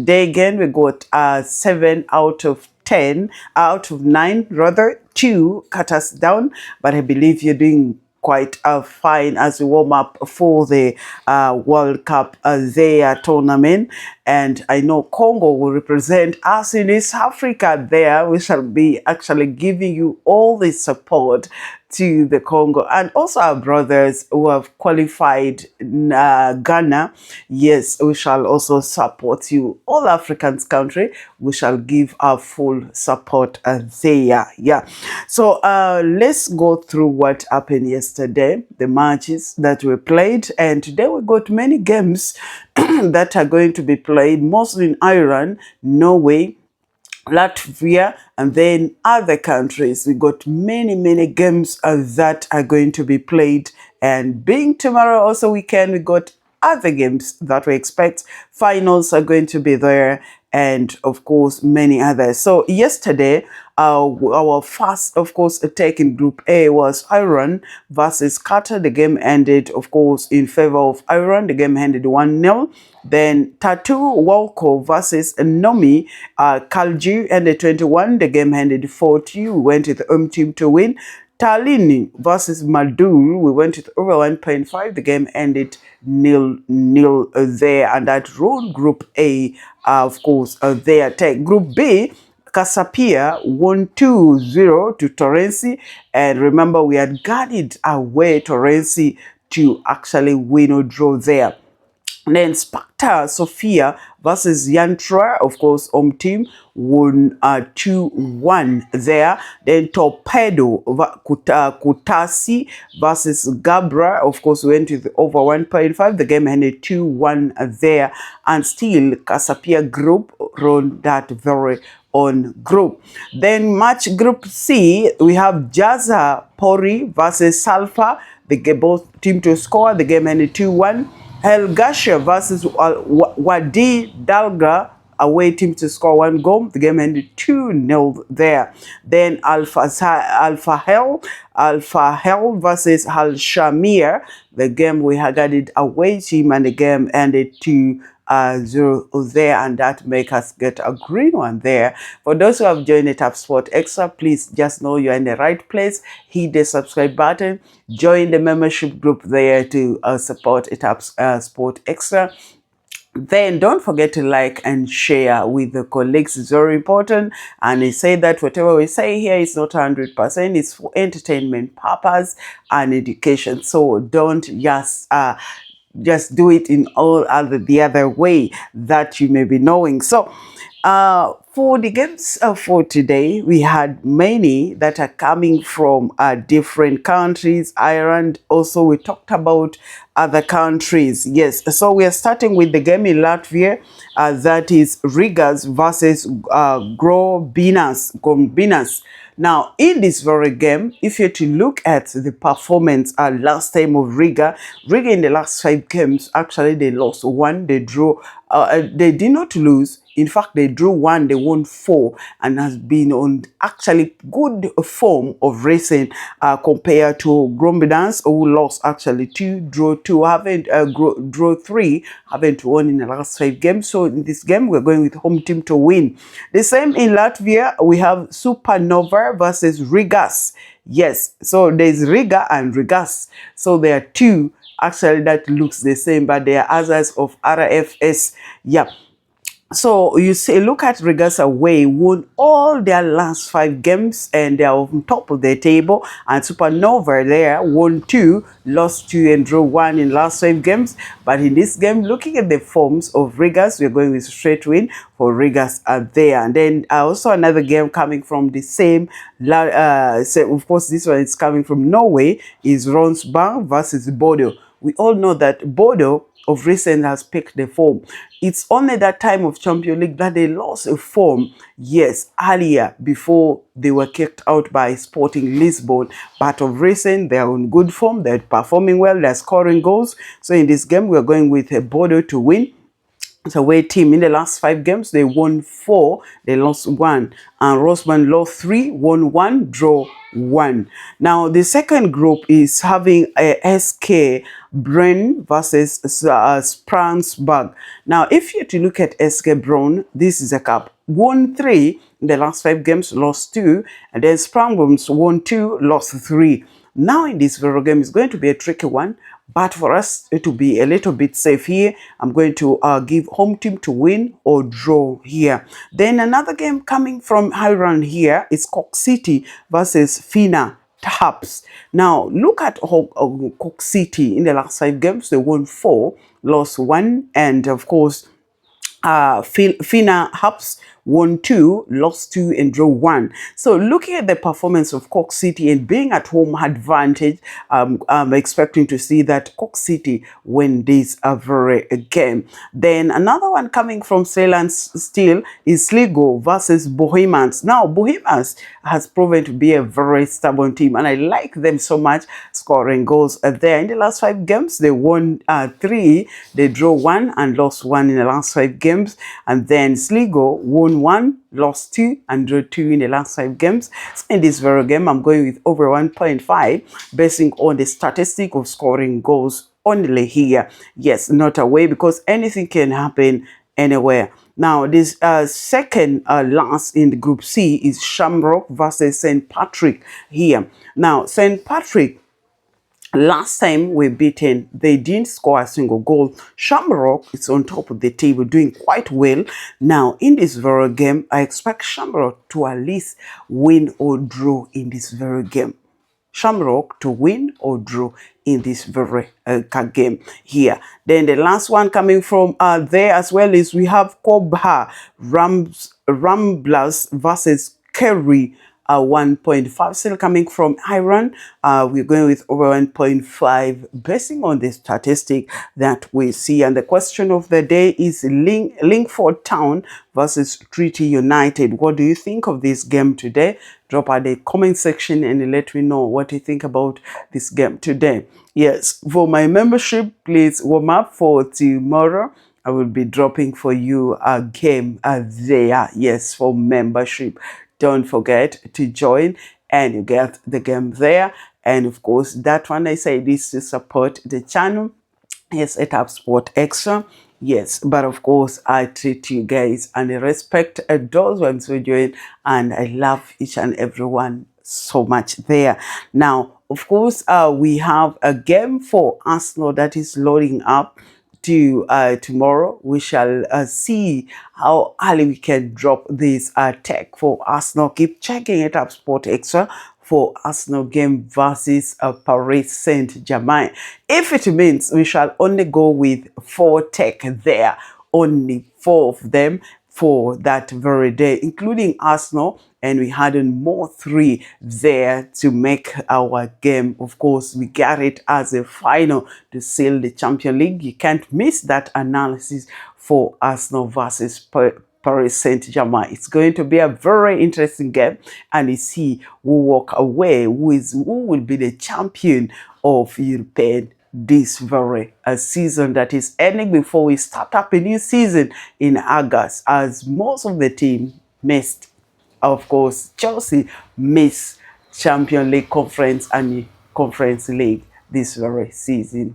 today again we got 7 out of 10, out of 9 rather. 2 cut us down, but I believe you're doing quite fine as we warm up for the World Cup there tournament. And I know Congo will represent us in East Africa there. We shall be actually giving you all the support to the Congo, and also our brothers who have qualified Ghana. Yes, we shall also support you. All Africans country, we shall give our full support there. Yeah. So let's go through what happened yesterday, the matches that were played, and today we got many games that are going to be played, mostly in Ireland, Norway, Latvia, and then other countries. We got many games that are going to be played, and being tomorrow also weekend, we got other games that we expect. Finals are going to be there, and of course many others. So yesterday our first, of course, attack in Group A was Iran versus Qatar. The game ended, of course, in favor of Iran. The game ended 1-0. Then Tatu Walco versus Nomi Kalju ended 21. The game ended 4-2. We went with the home team to win. Tallinn versus Madul, we went with over 1.5. The game ended 0-0 there, and that ruled Group A, of course, there. Group B, Casapia won 2-0 to Torrensi, and remember we had guarded away Torrensi to actually win or draw there. And then Sparta Sofia versus Yantra, of course, home team, won 2-1 there. Then Torpedo Kutasi versus Gabra, of course, went with over 1.5. The game ended 2-1 there. And still, Casapia group run that very on group. Then match Group C, we have Jaza Pori versus Salfa. They get both team to score. The game ended 2-1. Helgasha versus Wadi Dalga, away team to score 1 goal. The game ended 2-0 there. Then Alpha Hell versus Al Shamir. The game we had added away team, and the game ended 2-0 there, and that make us get a green one there. For those who have joined Etap Sports Xtra, please just know you're in the right place. Hit the subscribe button, join the membership group there to support Etap Sports Xtra. Then don't forget to like and share with the colleagues. It's very important. And they say that whatever we say here is not 100%. It's for entertainment purpose and education. So don't just do it in all the other way that you may be knowing. So for the games for today, we had many that are coming from different countries. Ireland, also we talked about other countries. Yes, so we are starting with the game in Latvia, that is Rigas versus Grombinas. Now, in this very game, if you're to look at the performance last time of Riga in the last 5 games, actually they lost 1, they drew, they did not lose. In fact, they drew 1, they won 4, and has been on actually good form of racing compared to Grombinas, who lost actually 2, drew 2, drew 3, haven't won in the last 5 games. So in this game, we're going with home team to win. The same in Latvia, we have Supernova versus Rigas. Yes, so there's Riga and Rigas. So there are 2 actually that looks the same, but they are others of RFS. Yeah. So you see, look at Rigas away, won all their last 5 games, and they are on top of the table. And Supernova there won 2, lost 2, and drew 1 in last 5 games. But in this game, looking at the forms of Rigas, we're going with straight win for Rigas there. And then also another game coming from the same, so of course this one is coming from Norway, is Rosenborg versus Bodø. We all know that Bodø of recent has picked the form. It's only that time of Champions League that they lost a form, yes, earlier, before they were kicked out by Sporting Lisbon. But of recent, they're on good form, they're performing well, they're scoring goals. So in this game, we're going with Bodø to win. It's a away team. In the last 5 games, they won 4, they lost 1. And Rosenborg lost 3, won 1, draw 1. Now, the second group is having a SK Brunn versus Sprangsburg. Now, if you're to look at SK Brunn, this is a cup. Won 3 in the last 5 games, lost 2. And then Sprangsburg won 2, lost 3. Now, in this very game, it's going to be a tricky one. But for us to be a little bit safe here, I'm going to give home team to win or draw here. Then another game coming from Highland here is Cork City versus Fina Taps. Now, look at Cork City in the last 5 games. They won 4, lost 1, and of course, Fina Hubs won 2, lost 2, and drew 1. So looking at the performance of Cork City and being at home advantage, I'm expecting to see that Cork City win this very game. Then another one coming from Ceylon still is Sligo versus Bohemians. Now, Bohemians has proven to be a very stubborn team, and I like them so much, scoring goals there. In the last 5 games, they won 3, they drew 1, and lost 1 in the last 5 games. And then Sligo won 1, lost 2, and drew 2 in the last 5 games. So in this very game, I'm going with over 1.5, basing on the statistic of scoring goals only here. Yes, not away, because anything can happen anywhere. Now, this second last in the Group C is Shamrock versus St. Patrick here. Now, St. Patrick, last time we beaten, they didn't score a single goal. Shamrock is on top of the table, doing quite well. Now, in this very game, I expect Shamrock to at least win or draw in this very game. Shamrock to win or draw in this very game here. Then the last one coming from there as well is we have Cobha Ramblers versus Kerry. 1.5 still coming from Iran. We're going with over 1.5 basing on the statistic that we see. And the question of the day is Lingford Town versus Treaty United. What do you think of this game today? Drop at the comment section and let me know what you think about this game today. Yes, for my membership, please warm up for tomorrow. I will be dropping for you a game there. Yes, for membership. Don't forget to join and you get the game there. And of course, that one I say this to support the channel. Yes, Etap Sports Xtra. Yes, but of course, I treat you guys and I respect those ones who join, and I love each and everyone so much there. Now, of course, we have a game for Arsenal that is loading up to tomorrow. We shall see how early we can drop this tech for Arsenal. Keep checking it up, Sport Extra, for Arsenal game versus Paris Saint-Germain. If it means we shall only go with 4 tech there, only 4 of them for that very day, including Arsenal, and we had more 3 there to make our game. Of course, we got it as a final to seal the Champions League. You can't miss that analysis for Arsenal versus Paris Saint-Germain. It's going to be a very interesting game, and you see who walk away, who will be the champion of European this very season that is ending before we start up a new season in August, as most of the team missed. Of course, Chelsea missed Champions League Conference and Conference League this very season.